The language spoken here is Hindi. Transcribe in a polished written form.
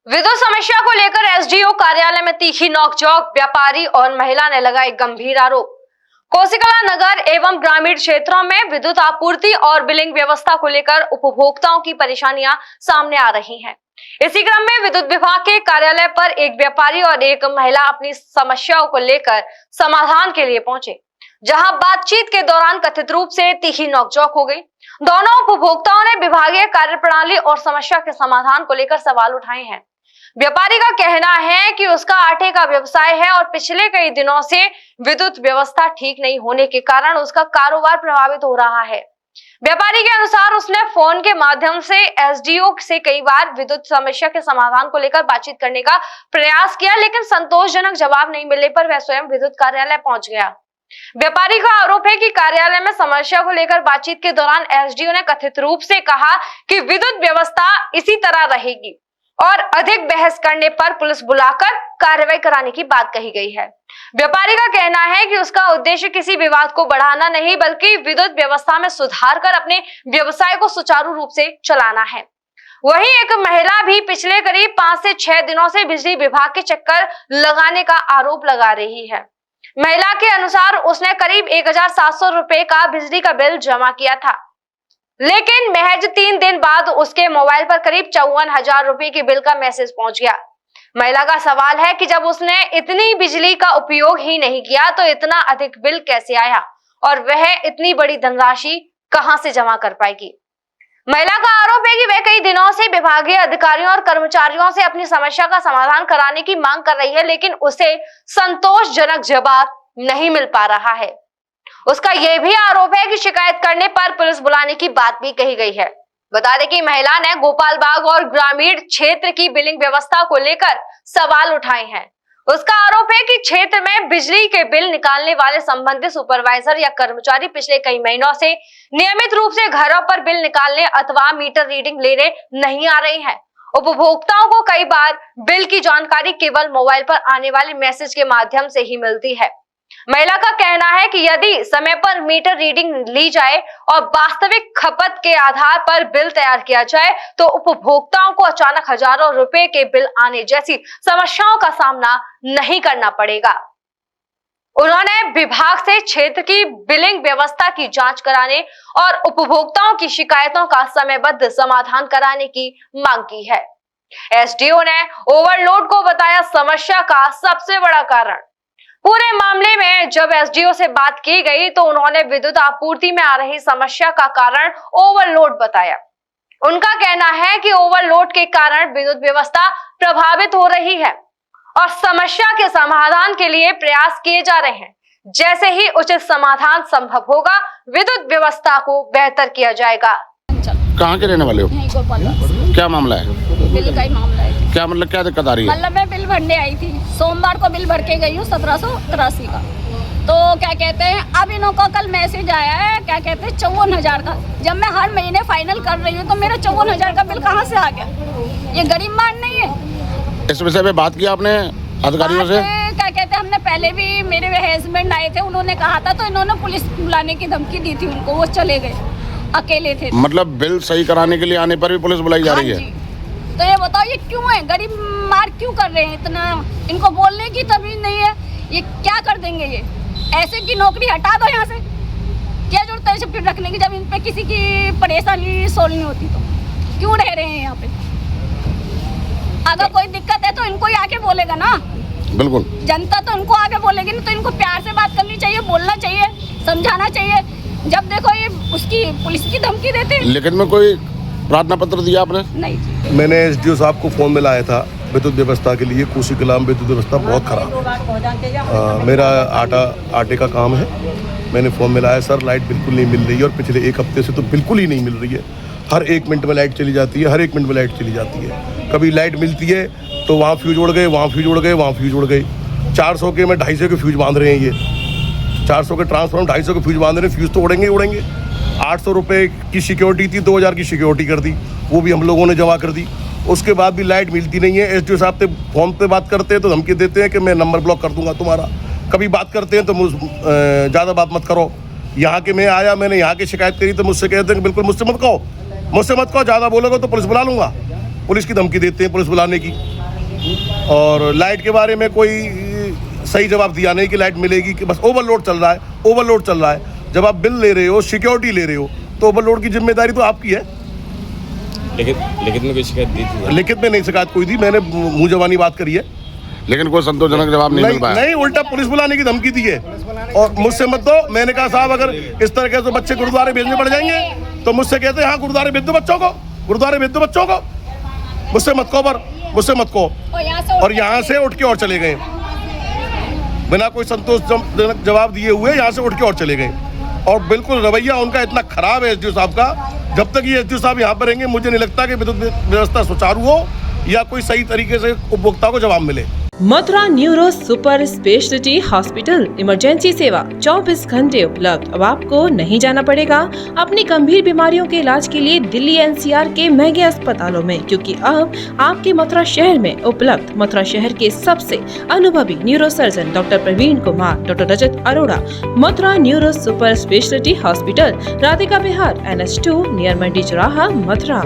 विद्युत समस्या को लेकर एसडीओ कार्यालय में तीखी नोकझोंक, व्यापारी और महिला ने लगाए गंभीर आरोप। कोसीकला नगर एवं ग्रामीण क्षेत्रों में विद्युत आपूर्ति और बिलिंग व्यवस्था को लेकर उपभोक्ताओं की परेशानियां सामने आ रही हैं। इसी क्रम में विद्युत विभाग के कार्यालय पर एक व्यापारी और एक महिला अपनी समस्याओं को लेकर समाधान के लिए पहुंचे, जहां बातचीत के दौरान कथित रूप से तीखी नोकझोंक हो गई। दोनों उपभोक्ताओं ने विभागीय कार्यप्रणाली और समस्या के समाधान को लेकर सवाल उठाए हैं। व्यापारी का कहना है कि उसका आटे का व्यवसाय है और पिछले कई दिनों से विद्युत व्यवस्था ठीक नहीं होने के कारण उसका कारोबार प्रभावित हो रहा है। व्यापारी के अनुसार उसने फोन के माध्यम से एसडीओ से कई बार विद्युत समस्या के समाधान को लेकर बातचीत करने का प्रयास किया, लेकिन संतोषजनक जवाब नहीं मिलने पर वह स्वयं विद्युत कार्यालय पहुंच गया। व्यापारी का आरोप है कि कार्यालय में समस्या को लेकर बातचीत के दौरान एसडीओ ने कथित रूप से कहा कि विद्युत व्यवस्था इसी तरह रहेगी और अधिक बहस करने पर पुलिस बुलाकर कार्रवाई कराने की बात कही गई है। व्यापारी का कहना है कि उसका उद्देश्य किसी विवाद को बढ़ाना नहीं, बल्कि विद्युत व्यवस्था में सुधार कर अपने व्यवसाय को सुचारू रूप से चलाना है। वहीं एक महिला भी पिछले करीब 5 से 6 दिनों से बिजली विभाग के चक्कर लगाने का आरोप लगा रही है। महिला के अनुसार उसने करीब 1700 रुपए का बिजली का बिल जमा किया था, लेकिन महज 3 दिन बाद उसके मोबाइल पर करीब 54,000 रुपए के बिल का मैसेज पहुंच गया। महिला का सवाल है कि जब उसने इतनी बिजली का उपयोग ही नहीं किया तो इतना अधिक बिल कैसे आया और वह इतनी बड़ी धनराशि कहां से जमा कर पाएगी। महिला का आरोप है कि वह कई दिनों से विभागीय अधिकारियों और कर्मचारियों से अपनी समस्या का समाधान कराने की मांग कर रही है, लेकिन उसे संतोषजनक जवाब नहीं मिल पा रहा है। उसका यह भी आरोप है कि शिकायत करने पर पुलिस बुलाने की बात भी कही गई है। बता दें कि महिला ने गोपाल बाग और ग्रामीण क्षेत्र की बिलिंग व्यवस्था को लेकर सवाल उठाए हैं। उसका आरोप है कि क्षेत्र में बिजली के बिल निकालने वाले संबंधित सुपरवाइजर या कर्मचारी पिछले कई महीनों से नियमित रूप से घरों पर बिल निकालने अथवा मीटर रीडिंग लेने नहीं आ रहे हैं। उपभोक्ताओं को कई बार बिल की जानकारी केवल मोबाइल पर आने वाले मैसेज के माध्यम से ही मिलती है। महिला का कहना है कि यदि समय पर मीटर रीडिंग ली जाए और वास्तविक खपत के आधार पर बिल तैयार किया जाए तो उपभोक्ताओं को अचानक हजारों रुपए के बिल आने जैसी समस्याओं का सामना नहीं करना पड़ेगा। उन्होंने विभाग से क्षेत्र की बिलिंग व्यवस्था की जांच कराने और उपभोक्ताओं की शिकायतों का समयबद्ध समाधान कराने की मांग की है। एसडीओ ने ओवरलोड को बताया समस्या का सबसे बड़ा कारण। पूरे मामले में जब एसडीओ से बात की गई तो उन्होंने विद्युत आपूर्ति में आ रही समस्या का कारण ओवरलोड बताया। उनका कहना है कि ओवरलोड के कारण विद्युत व्यवस्था प्रभावित हो रही है और समस्या के समाधान के लिए प्रयास किए जा रहे हैं। जैसे ही उचित समाधान संभव होगा, विद्युत व्यवस्था को बेहतर किया जाएगा। कहाँ के रहने वाले हो? क्या मामला है? बिल का ही मामला है। क्या मतलब क्या दिक्कत आ रही है? मतलब मैं बिल भरने आई थी, सोमवार को बिल भर के गई हूँ 1783 का। तो क्या कहते हैं, अब इन्हों को कल मैसेज आया है, क्या कहते हैं 54,000 का। जब मैं हर महीने फाइनल कर रही हूँ तो मेरा 54,000 का बिल कहाँ से आ गया? ये गरीब मान नहीं है। इस विषय में बात की आपने अधिकारियों से? क्या कहते हैं, हमने पहले भी, मेरे हस्बैंड आए थे, उन्होंने कहा था तो इन्होंने पुलिस बुलाने की धमकी दी थी उनको, वो चले गए, अकेले थे। मतलब बिल सही कराने के लिए आने पर भी पुलिस बुलाई जा रही है? तो ये बताओ ये क्यों है? गरीब मार क्यों कर रहे हैं इतना? इनको बोलने की तमीज नहीं है। ये क्या कर देंगे? ये ऐसे की नौकरी हटा दो यहाँ से। क्या जरूरत है फिर रखने की, जब इन पे किसी की परेशानी सोल्व नहीं होती तो क्यों रह रहे हैं यहाँ पे? अगर कोई दिक्कत है तो इनको ही आके बोलेगा ना। बिल्कुल, जनता तो इनको आगे बोलेगी ना, तो इनको प्यार से बात करनी चाहिए, बोलना चाहिए, समझाना चाहिए। जब देखो ये उसकी पुलिस की धमकी देते हैं। लेकिन में कोई प्रार्थना पत्र दिया आपने? नहीं जी। मैंने एसडीओ साहब को फ़ोन मिलाया था विद्युत व्यवस्था के लिए। कोसीकला में विद्युत व्यवस्था बहुत खराब। मेरा आटे का काम है। मैंने फ़ोन मिलाया, सर लाइट बिल्कुल नहीं मिल रही है और पिछले 1 हफ्ते से तो बिल्कुल ही नहीं मिल रही है। हर 1 मिनट में लाइट चली जाती है, हर 1 मिनट में लाइट चली जाती है। कभी लाइट मिलती है तो वहाँ फ्यूज उड़ गए, वहाँ फ्यूज उड़ गए, वहाँ फ्यूज उड़ गए। 400 के में 250 के फ्यूज बांध रहे हैं। ये 400 के ट्रांसफार्मर 250 के फ्यूज बांध रहे हैं। फ्यूज तो उड़ेंगे ही उड़ेंगे। 800 रुपये की सिक्योरिटी थी, 2000 की सिक्योरिटी कर दी, वो भी हम लोगों ने जमा कर दी। उसके बाद भी लाइट मिलती नहीं है। एसडीओ साहब से फोन पे बात करते हैं तो धमकी देते हैं कि मैं नंबर ब्लॉक कर दूंगा तुम्हारा। कभी बात करते हैं तो ज़्यादा बात मत करो। यहाँ के मैं आया, मैंने यहाँ की शिकायत करी तो मुझसे कहते हैं कि बिल्कुल मुझसे मत कहो, ज़्यादा बोलोगे तो पुलिस बुला लूँगा। पुलिस की धमकी देते हैं, पुलिस बुलाने की। और लाइट के बारे में कोई सही जवाब दिया नहीं कि लाइट मिलेगी, कि बस ओवरलोड चल रहा है, ओवरलोड चल रहा है। जब आप बिल ले रहे हो, सिक्योरिटी ले रहे हो, तो ओवरलोड की जिम्मेदारी तो आपकी है। लिखित में कोई शिकायत दी थी? लिखित में नहीं शिकायत कोई दी, मैंने मुंह जबानी बात करी है। लेकिन कोई संतोषजनक जवाब नहीं मिल पाया। नहीं, उल्टा पुलिस बुलाने की धमकी दी है और मुझसे मत दो। मैंने कहा साहब अगर इस तरह के तो बच्चे गुरुद्वारे भेजने पड़ जाएंगे, तो मुझसे कहते हैं हाँ गुरुद्वारे भेज दो बच्चों को, गुरुद्वारे भेज दो बच्चों को, मुझसे मत कहो। और यहाँ से उठ के और चले गए, बिना कोई संतोषजनक जवाब दिए हुए यहाँ से उठ के और चले गए। और बिल्कुल रवैया उनका इतना खराब है एसडीओ साहब का। जब तक ये एसडीओ साहब यहाँ पर रहेंगे, मुझे नहीं लगता कि विद्युत व्यवस्था सुचारू हो या कोई सही तरीके से उपभोक्ता को जवाब मिले। Mathura neuro super speciality hospital emergency सेवा 24 घंटे उपलब्ध। अब आपको नहीं जाना पड़ेगा अपनी गंभीर बीमारियों के इलाज के लिए दिल्ली एनसीआर के महंगे अस्पतालों में, क्योंकि अब आपके मथुरा शहर में उपलब्ध मथुरा शहर के सबसे अनुभवी neuro surgeon doctor Praveen Kumar, doctor Rajat Arora. Mathura neuro super speciality hospital, Radhika Vihar, NH2 near Mandi चौराहा, मथुरा।